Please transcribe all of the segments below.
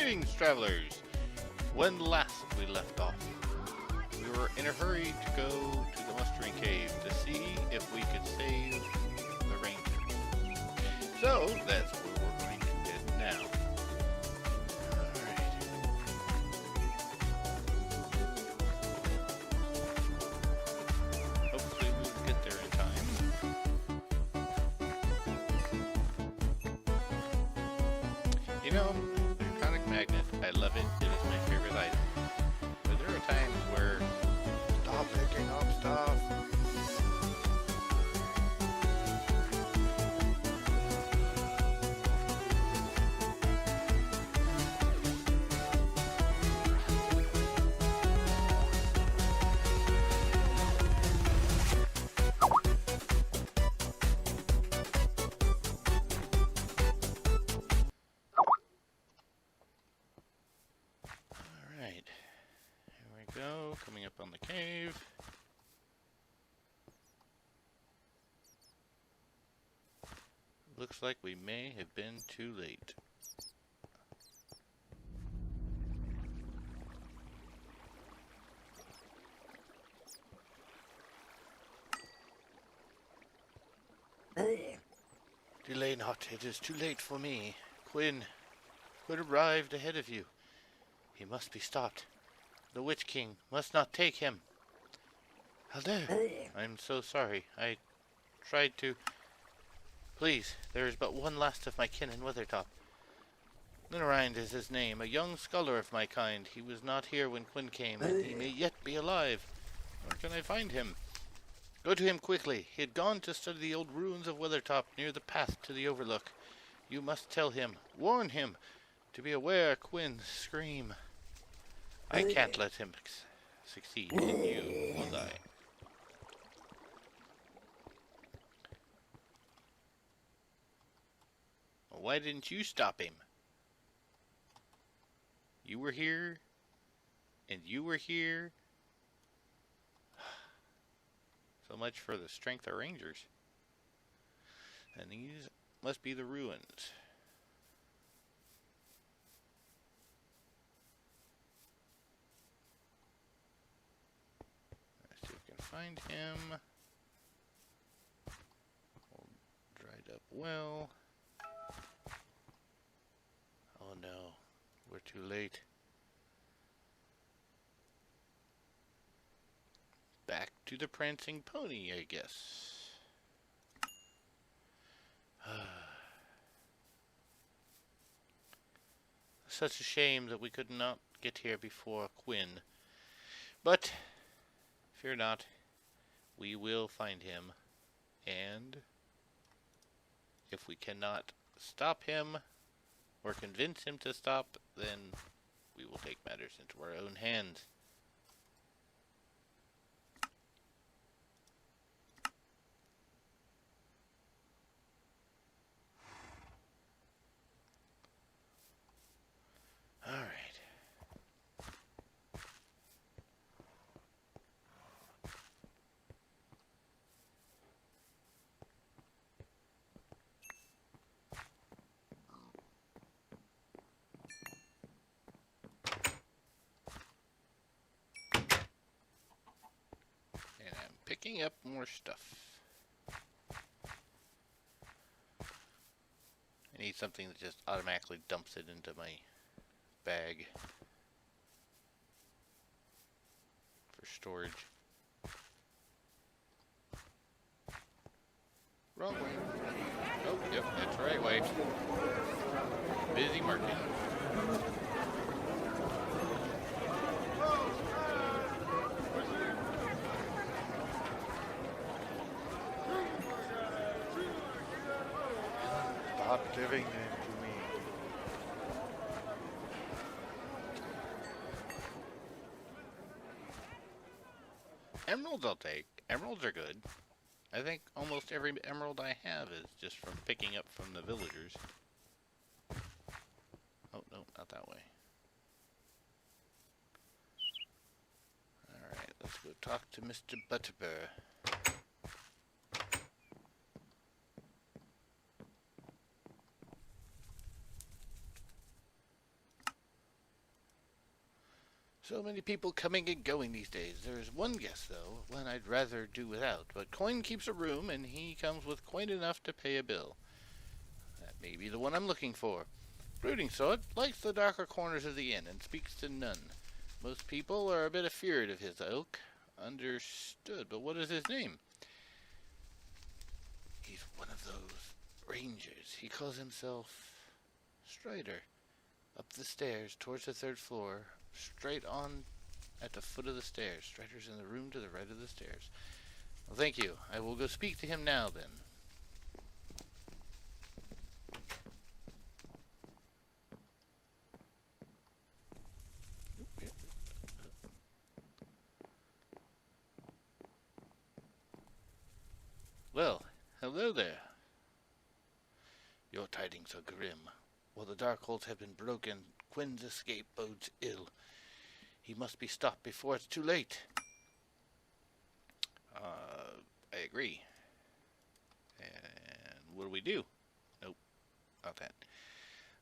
Greetings, travelers! When last we left off, we were in a hurry to go to the mustering cave to see if we could save the ranger. So, that's where we're going to head now. Alright. Hopefully we'll get there in time. You know, the Draconic magnet, I love it. It is my favorite item. But there are times where... Stop picking up stuff! Alright, here we go, coming up on the cave. Looks like we may have been too late. Delay not, it is too late for me. Quinn arrived ahead of you. He must be stopped. The Witch King must not take him. Hello. I'm so sorry. I tried to... Please, there is but one last of my kin in Weathertop. Linarind is his name, a young scholar of my kind. He was not here when Quinn came, and he may yet be alive. Where can I find him? Go to him quickly. He had gone to study the old ruins of Weathertop near the path to the Overlook. You must tell him, warn him, to be aware Quinn's scream. I can't let him succeed in you, will I? Why didn't you stop him? You were here, and you were here. So much for the strength of rangers. And these must be the ruins. Let's see if we can find him. Old dried up well. Oh no, we're too late. Back to the prancing pony, I guess. Such a shame that we could not get here before Quinn. But, fear not, we will find him. And, if we cannot stop him, or convince him to stop, then we will take matters into our own hands. Alright. And I'm picking up more stuff. I need something that just automatically dumps it into my bag for storage. Wrong way. Oh, yep, that's the right way. Busy market. Stop giving them to me. Emeralds I'll take. Emeralds are good. I think almost every emerald I have is just from picking up from the villagers. Oh, no, not that way. Alright, let's go talk to Mr. Butterbur. So many people coming and going these days. There's one guest, though, one I'd rather do without. But Coin keeps a room, and he comes with quite enough to pay a bill. That may be the one I'm looking for. Brooding Sword likes the darker corners of the inn and speaks to none. Most people are a bit afeard of his ilk. Understood, but what is his name? He's one of those rangers. He calls himself Strider. Up the stairs, towards the third floor, straight on at the foot of the stairs. Strider's in the room to the right of the stairs. Well, thank you. I will go speak to him now, then. Well, hello there. Your tidings are grim. While the Darkholds have been broken, Quinn's escape bodes ill. He must be stopped before it's too late. I agree. And what do we do? Nope, not that.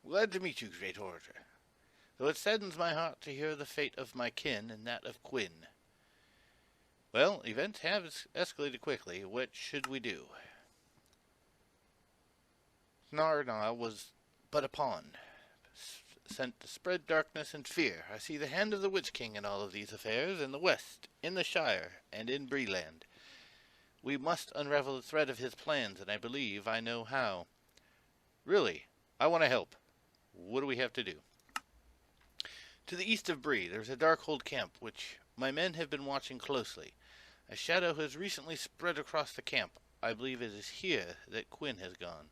Glad to meet you, Great Orator. Though it saddens my heart to hear the fate of my kin and that of Quinn. Well, events have escalated quickly. What should we do? Snarna was but a pawn, sent to spread darkness and fear. I see the hand of the Witch King in all of these affairs, in the West, in the Shire, and in Breeland. We must unravel the thread of his plans, and I believe I know how. Really, I want to help. What do we have to do? To the east of Bree, there's a Darkhold camp, which my men have been watching closely. A shadow has recently spread across the camp. I believe it is here that Quinn has gone.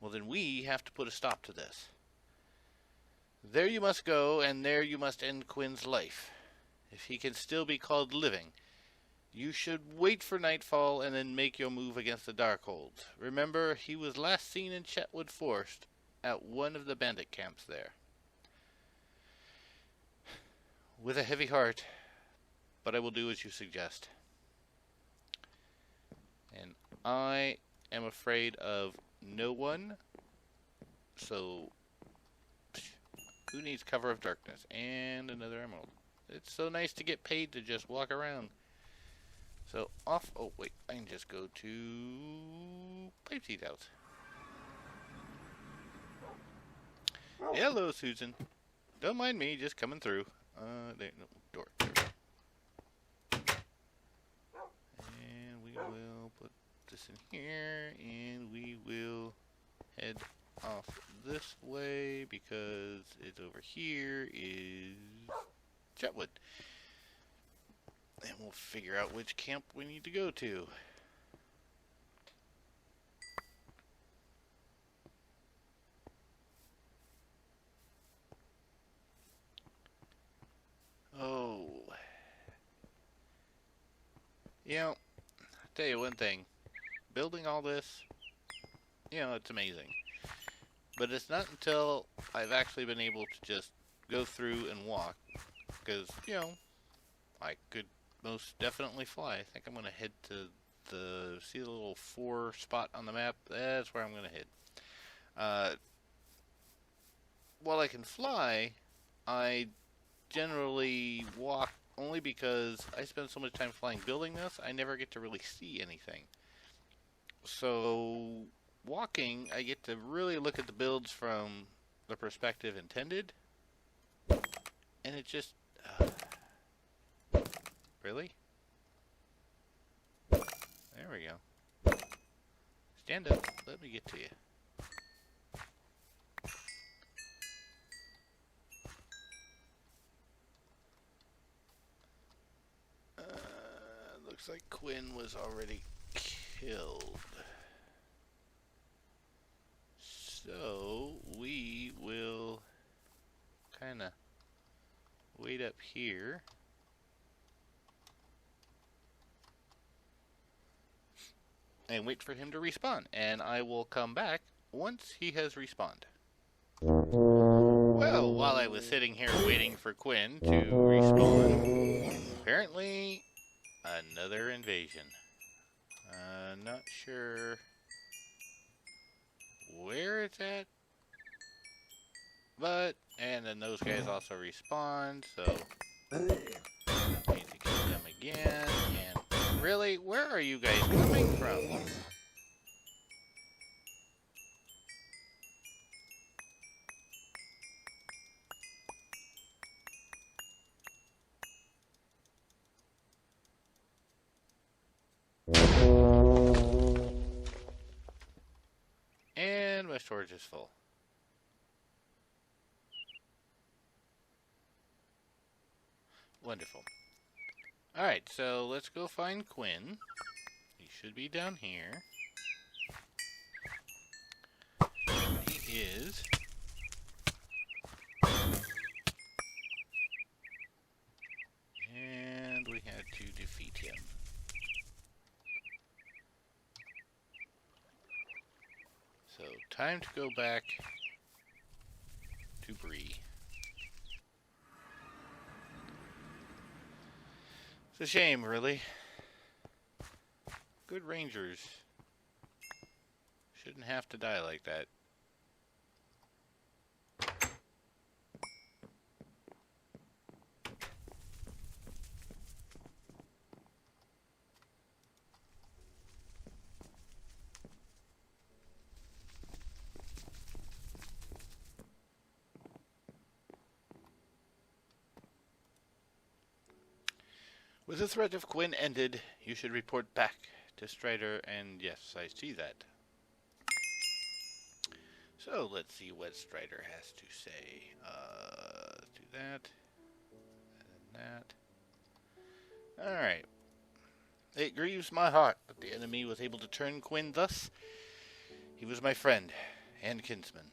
Well, then we have to put a stop to this. There you must go, and there you must end Quinn's life. If he can still be called living, you should wait for nightfall and then make your move against the Darkholds. Remember, he was last seen in Chetwood Forest at one of the bandit camps there. With a heavy heart, but I will do as you suggest. And I am afraid of no one, so who needs cover of darkness? And another emerald. It's so nice to get paid to just walk around. So off, oh wait, I can just go to Pipe Seed House. Hello, Susan. Don't mind me, just coming through. There, no, door. There we go. And we will put this in here, and we will head off this way, because it's over here is Chetwood. And we'll figure out which camp we need to go to. Oh. You know, I'll tell you one thing. Building all this, you know, it's amazing. But it's not until I've actually been able to just go through and walk. Because, you know, I could most definitely fly. I think I'm going to head to see the little 4 spot on the map? That's where I'm going to head. While I can fly, I generally walk only because I spend so much time flying building this, I never get to really see anything. So, walking, I get to really look at the builds from the perspective intended. And it just... really? There we go. Stand up. Let me get to you. Looks like Quinn was already killed. So, we will kind of wait up here. And wait for him to respawn. And I will come back once he has respawned. Well, while I was sitting here waiting for Quinn to respawn, apparently another invasion. Not sure where it's at. But, and then those guys also respawned, so Need to kill them again. And really, where are you guys coming from? And my storage is full. Wonderful. Alright, so let's go find Quinn. He should be down here. He is. And we had to defeat him. So, time to go back to Bree. It's a shame, really. Good rangers shouldn't have to die like that. With the threat of Quinn ended, you should report back to Strider, and yes, I see that. So, let's see what Strider has to say. Let's do that, and that. Alright. It grieves my heart that the enemy was able to turn Quinn thus. He was my friend and kinsman.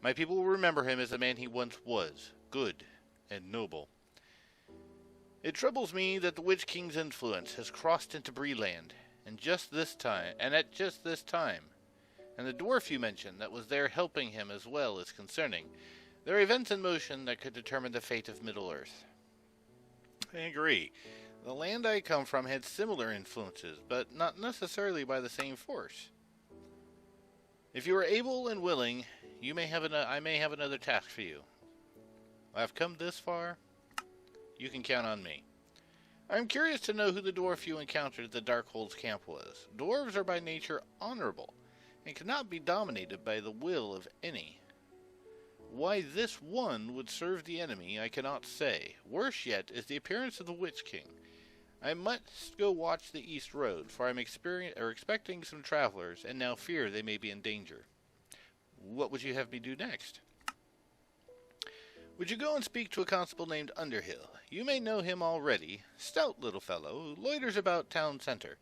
My people will remember him as the man he once was, good and noble. It troubles me that the Witch King's influence has crossed into Breeland, and at just this time. And the dwarf you mentioned that was there helping him as well is concerning. There are events in motion that could determine the fate of Middle-earth. I agree. The land I come from had similar influences, but not necessarily by the same force. If you are able and willing, I may have another task for you. I've come this far. You can count on me. I'm curious to know who the dwarf you encountered at the Darkhold's camp was. Dwarves are by nature honorable, and cannot be dominated by the will of any. Why this one would serve the enemy, I cannot say. Worse yet is the appearance of the Witch King. I must go watch the East Road, for I'm expecting some travelers, and now fear they may be in danger. What would you have me do next? Would you go and speak to a constable named Underhill? You may know him already. Stout little fellow, who loiters about town center.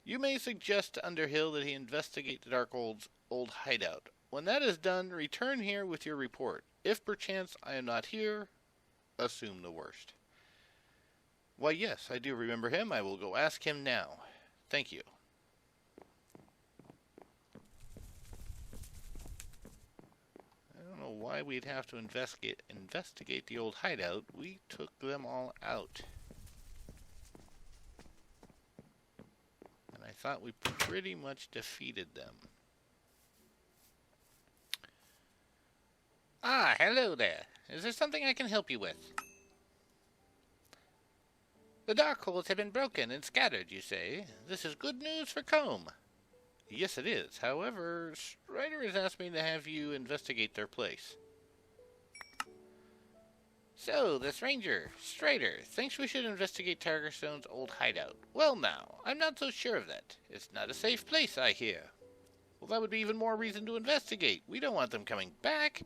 You may suggest to Underhill that he investigate the Darkhold's old hideout. When that is done, return here with your report. If perchance I am not here, assume the worst. Why, yes, I do remember him. I will go ask him now. Thank you. I don't know why we'd have to investigate the old hideout. We took them all out. And I thought we pretty much defeated them. Ah, hello there. Is there something I can help you with? The Darkholds have been broken and scattered, you say? This is good news for Combe. Yes, it is. However, Strider has asked me to have you investigate their place. So, this ranger, Strider, thinks we should investigate Tigerstone's old hideout. Well now, I'm not so sure of that. It's not a safe place, I hear. Well, that would be even more reason to investigate. We don't want them coming back.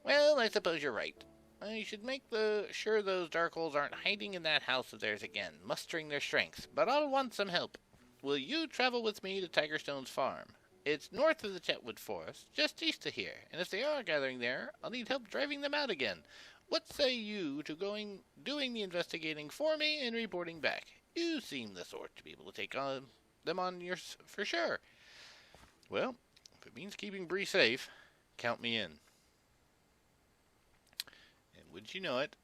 Well, I suppose you're right. I should make sure those Darkholds aren't hiding in that house of theirs again, mustering their strength, but I'll want some help. Will you travel with me to Tigerstone's farm? It's north of the Chetwood Forest, just east of here, and if they are gathering there, I'll need help driving them out again. What say you to doing the investigating for me and reporting back? You seem the sort to be able to take them on yours for sure. Well, if it means keeping Bree safe, count me in. And would you know it,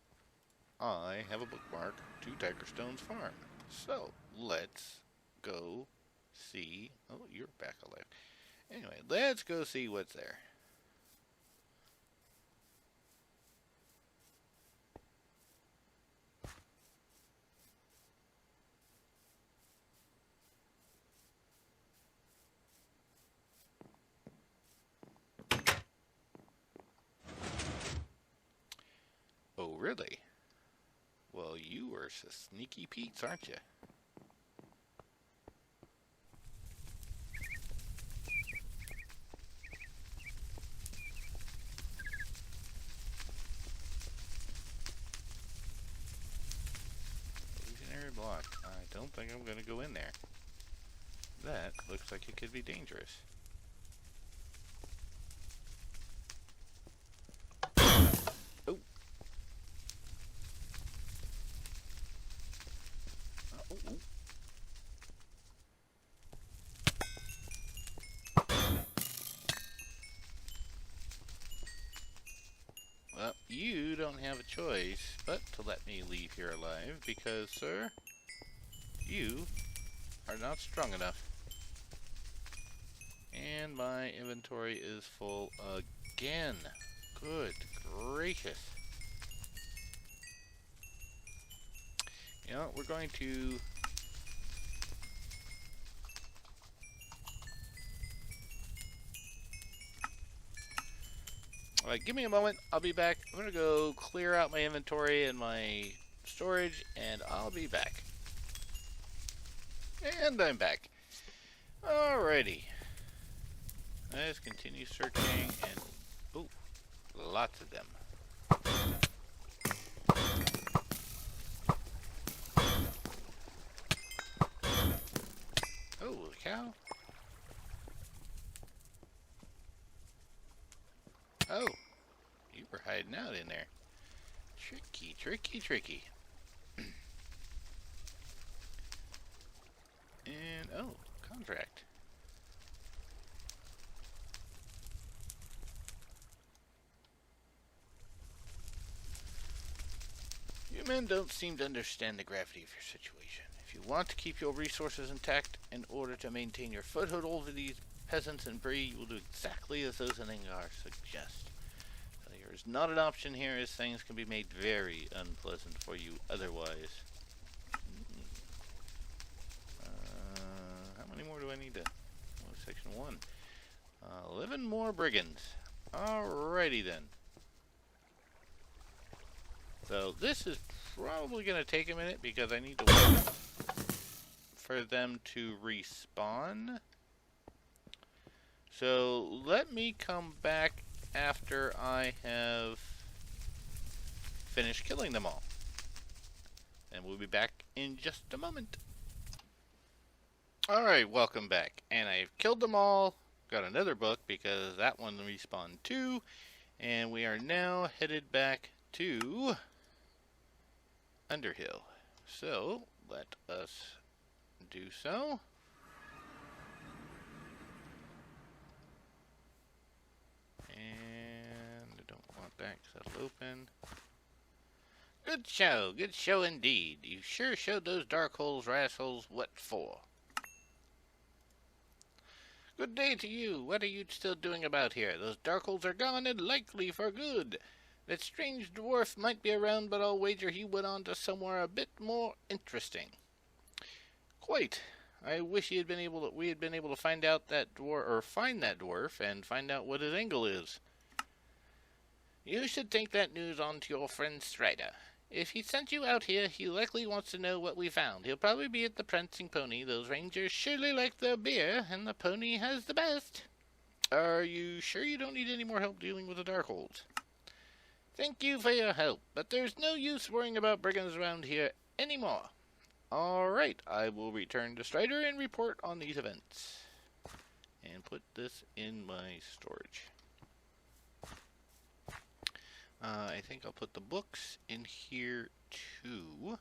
I have a bookmark to Tigerstone's farm. So, let's go see. Oh, you're back alive. Anyway, let's go see what's there. are they? Well, you are sneaky Pete's, aren't you? Illusionary block. I don't think I'm going to go in there. That looks like it could be dangerous. Oh. Oh. Well, you don't have a choice but to let me leave here alive because, sir, you are not strong enough. And my inventory is full again. Good gracious. You know, we're going to... Alright, give me a moment. I'll be back. I'm going to go clear out my inventory and my storage, and I'll be back. And I'm back. Alrighty. Let's continue searching, and... ooh, lots of them. Oh, the cow. Oh, you were hiding out in there. Tricky, tricky, tricky. And, oh, contract. You men don't seem to understand the gravity of your situation. If you want to keep your resources intact in order to maintain your foothold over these peasants and breed, you will do exactly as those in Engar suggest. Failure is not an option here, as things can be made very unpleasant for you otherwise. How many more do I need to... oh, section 1. 11 more brigands. Alrighty then. So this is probably going to take a minute because I need to wait for them to respawn. So let me come back after I have finished killing them all. And we'll be back in just a moment. Alright, welcome back. And I've killed them all. Got another book because that one respawned too. And we are now headed back to Underhill. So, let us do so. And I don't want that because that'll open. Good show indeed. You sure showed those dark holes, assholes, what for. Good day to you. What are you still doing about here? Those dark holes are gone and likely for good. That strange dwarf might be around, but I'll wager he went on to somewhere a bit more interesting. Quite. I wish we had been able to find out that dwarf, and find out what his angle is. You should take that news on to your friend Strider. If he sent you out here, he likely wants to know what we found. He'll probably be at the Prancing Pony. Those rangers surely like their beer, and the pony has the best. Are you sure you don't need any more help dealing with the Darkholds? Thank you for your help, but there's no use worrying about brigands around here anymore. Alright, I will return to Strider and report on these events. And put this in my storage. I think I'll put the books in here too.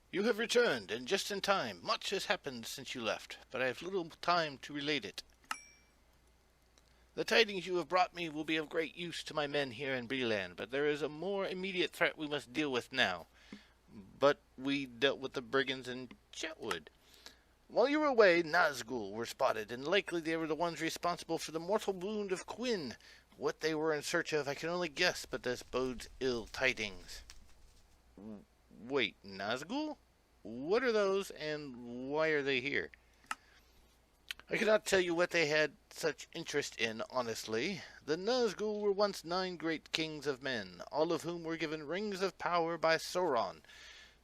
You have returned, and just in time. Much has happened since you left, but I have little time to relate it. The tidings you have brought me will be of great use to my men here in Breland, but there is a more immediate threat we must deal with now. But we dealt with the brigands in Chetwood. While you were away, Nazgul were spotted, and likely they were the ones responsible for the mortal wound of Quinn. What they were in search of I can only guess, but this bodes ill tidings. Wait, Nazgul? What are those, and why are they here? I cannot tell you what they had such interest in, honestly. The Nazgul were once 9 great kings of men, all of whom were given rings of power by Sauron.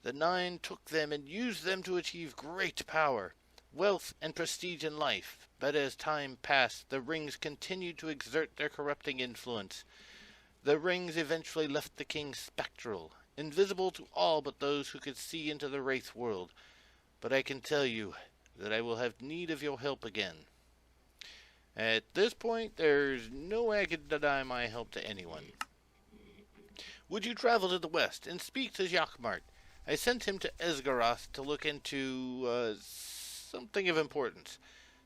The 9 took them and used them to achieve great power, wealth, and prestige in life. But as time passed, the rings continued to exert their corrupting influence. The rings eventually left the king spectral, invisible to all but those who could see into the wraith world. But I can tell you that I will have need of your help again. At this point, there's no way I could deny my help to anyone. Would you travel to the west and speak to Jacquemart? I sent him to Esgaroth to look into something of importance.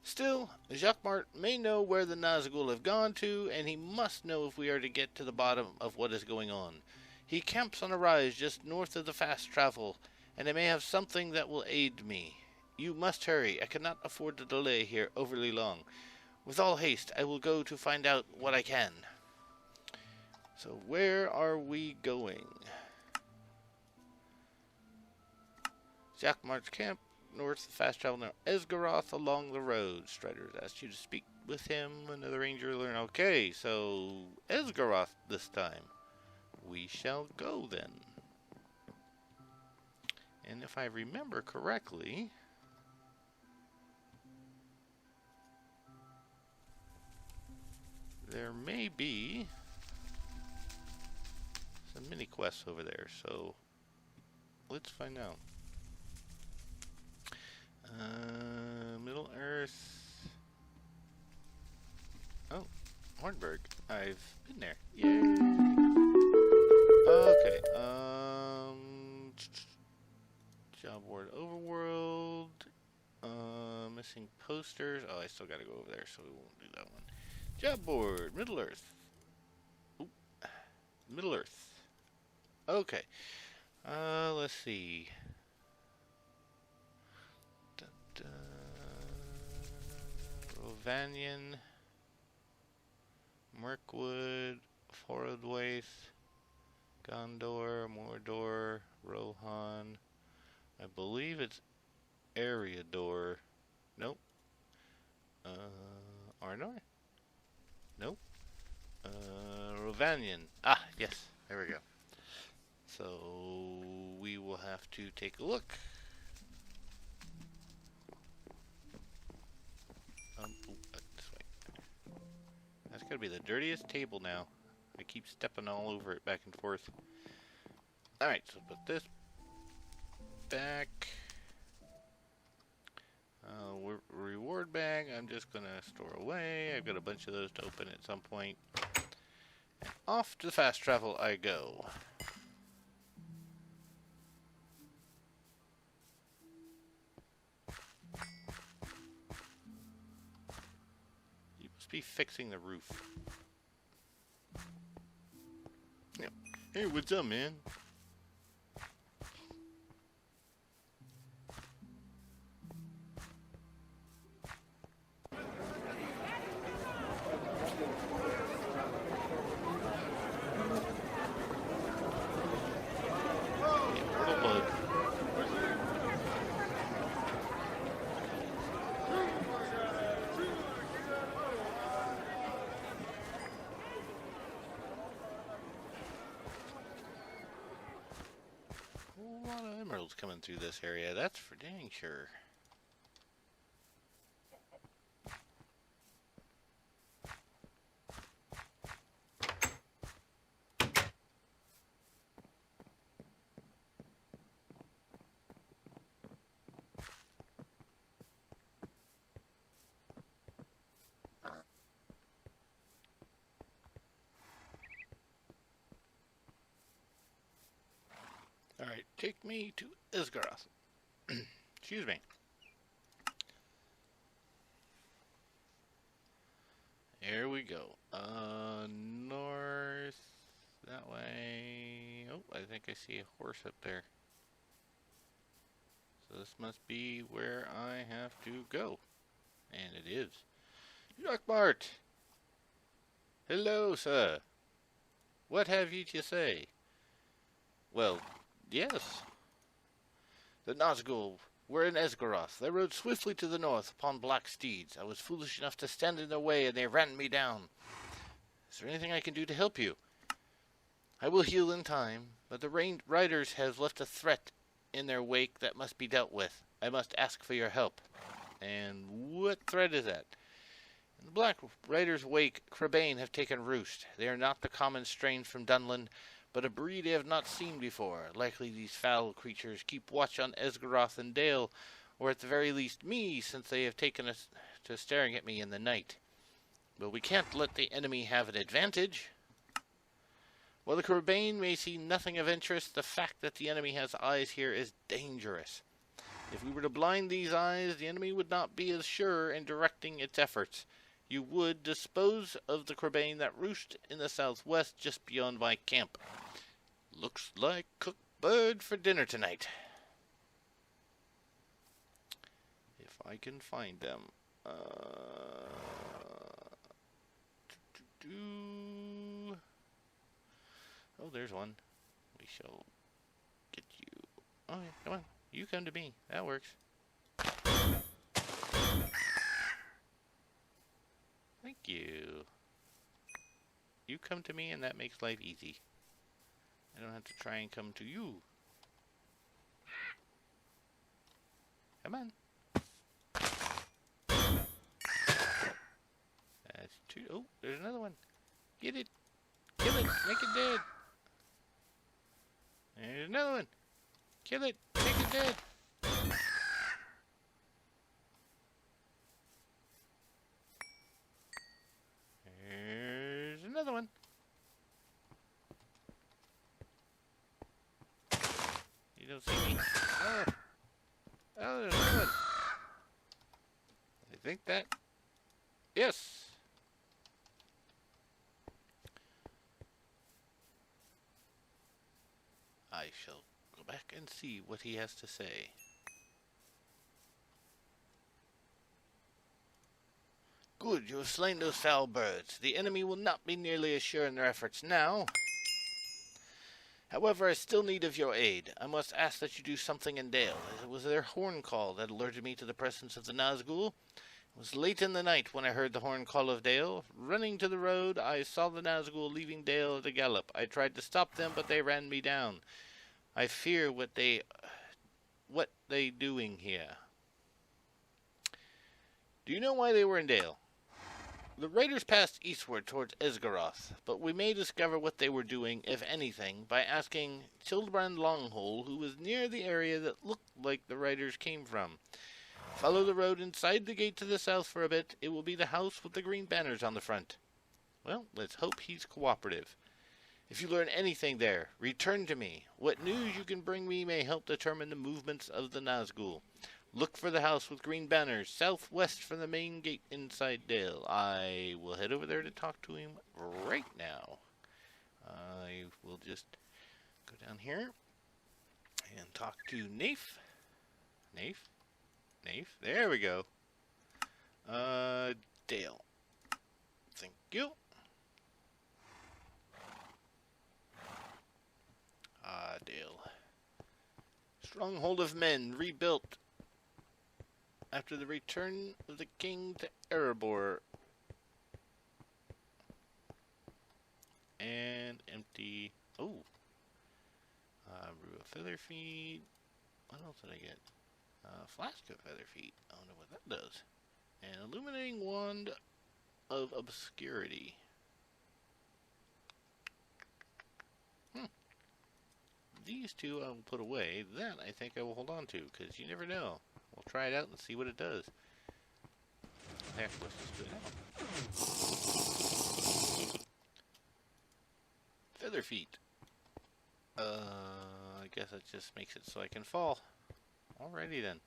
Still, Jacquemart may know where the Nazgul have gone to, and he must know if we are to get to the bottom of what is going on. He camps on a rise just north of the fast travel, and I may have something that will aid me. You must hurry. I cannot afford to delay here overly long. With all haste, I will go to find out what I can. So where are we going? Jacquemart's camp, north of fast travel now. Esgaroth along the road. Strider has asked you to speak with him. Another ranger learn. Okay, so Esgaroth this time. We shall go then. And if I remember correctly, there may be some mini quests over there, so let's find out. Middle Earth. Oh, Hornburg. I've been there. Yay! Okay. Job board overworld. Missing posters. Oh, I still gotta go over there, so we won't do that one. Job board. Middle Earth. Oop. Middle Earth. Okay. Let's see. Rovanian, Mirkwood, Forodwaith, Gondor, Mordor, Rohan. I believe it's Eriador. Nope. Arnor? Nope. Rovanian. Ah, yes. There we go. So we will have to take a look. This way. That's gotta be the dirtiest table now. I keep stepping all over it back and forth. Alright, so put this back. Reward bag, I'm just gonna store away. I've got a bunch of those to open at some point. And off to the fast travel I go. Be fixing the roof. Yep. Hey, what's up, man? A lot of emeralds coming through this area, that's for dang sure. Alright, take me to Esgaroth. Excuse me. Here we go. North, that way. Oh, I think I see a horse up there. So this must be where I have to go. And it is. Jacquemart! Hello, sir. What have you to say? Well, Yes. The Nazgul were in Esgaroth. They rode swiftly to the north upon black steeds. I was foolish enough to stand in their way, and they ran me down. Is there anything I can do to help you? I will heal in time, but the riders have left a threat in their wake that must be dealt with. I must ask for your help. And what threat is that? In the Black Riders' wake, Crabane have taken roost. They are not the common strain from Dunland, but a breed they have not seen before. Likely these foul creatures keep watch on Esgaroth and Dale, or at the very least me, since they have taken us to staring at me in the night. But we can't let the enemy have an advantage. While the Crabane may see nothing of interest, the fact that the enemy has eyes here is dangerous. If we were to blind these eyes, the enemy would not be as sure in directing its efforts. You would dispose of the Crabane that roost in the southwest just beyond my camp. Looks like cooked bird for dinner tonight. If I can find them. Oh, there's one. We shall get you. Oh, yeah, come on. You come to me. That works. Thank you. You come to me and that makes life easy. I don't have to try and come to you. Come on. That's two. Oh, there's another one. Get it. Kill it. Make it dead. There's another one. Kill it. Make it dead. There's another one. You don't see me? Oh. Oh, there's another one. I think that... Yes. I shall go back and see what he has to say. Good, you have slain those foul birds. The enemy will not be nearly as sure in their efforts now. However, I still need of your aid. I must ask that you do something in Dale. It was their horn call that alerted me to the presence of the Nazgul. It was late in the night when I heard the horn call of Dale. Running to the road, I saw the Nazgul leaving Dale at a gallop. I tried to stop them, but they ran me down. I fear what they doing here. Do you know why they were in Dale? The raiders passed eastward towards Esgaroth, but we may discover what they were doing, if anything, by asking Childebrand Longhole, who was near the area that looked like the raiders came from. Follow the road inside the gate to the south for a bit. It will be the house with the green banners on the front. Well, let's hope he's cooperative. If you learn anything there, return to me. What news you can bring me may help determine the movements of the Nazgul. Look for the house with green banners, southwest from the main gate inside Dale. I will head over there to talk to him right now. I will just go down here and talk to Nafe. Nafe, there we go. Dale. Thank you. Dale. Stronghold of men rebuilt after the return of the king to Erebor. And empty. Oh. Brew of feather feed. What else did I get? Flask of feather feet. I don't know what that does. And illuminating wand of obscurity. These two I will put away. That I think I will hold on to, because you never know. We'll try it out and see what it does. Let's just do it out. Feather feet. I guess that just makes it so I can fall. Alrighty then.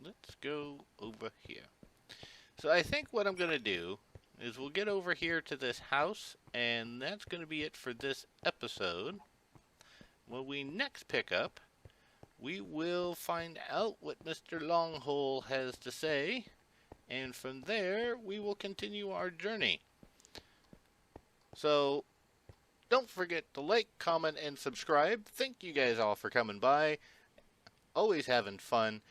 Let's go over here. So I think what I'm going to do is we'll get over here to this house, and that's going to be it for this episode. When we next pick up, we will find out what Mr. Longhole has to say, and from there we will continue our journey. So don't forget to like, comment, and subscribe. Thank you guys all for coming by. Always having fun.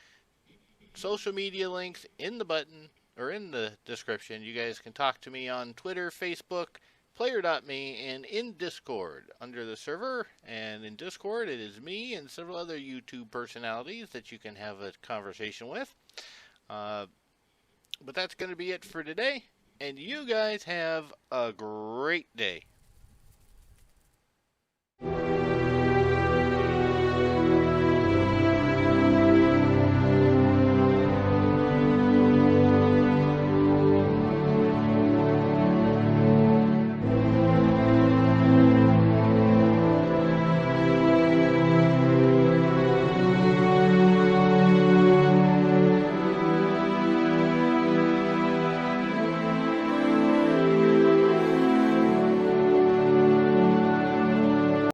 Social media links in the button or in the description. You guys can talk to me on Twitter, Facebook, player.me, and in Discord under the server. And in Discord, it is me and several other YouTube personalities that you can have a conversation with. But that's going to be it for today. And you guys have a great day.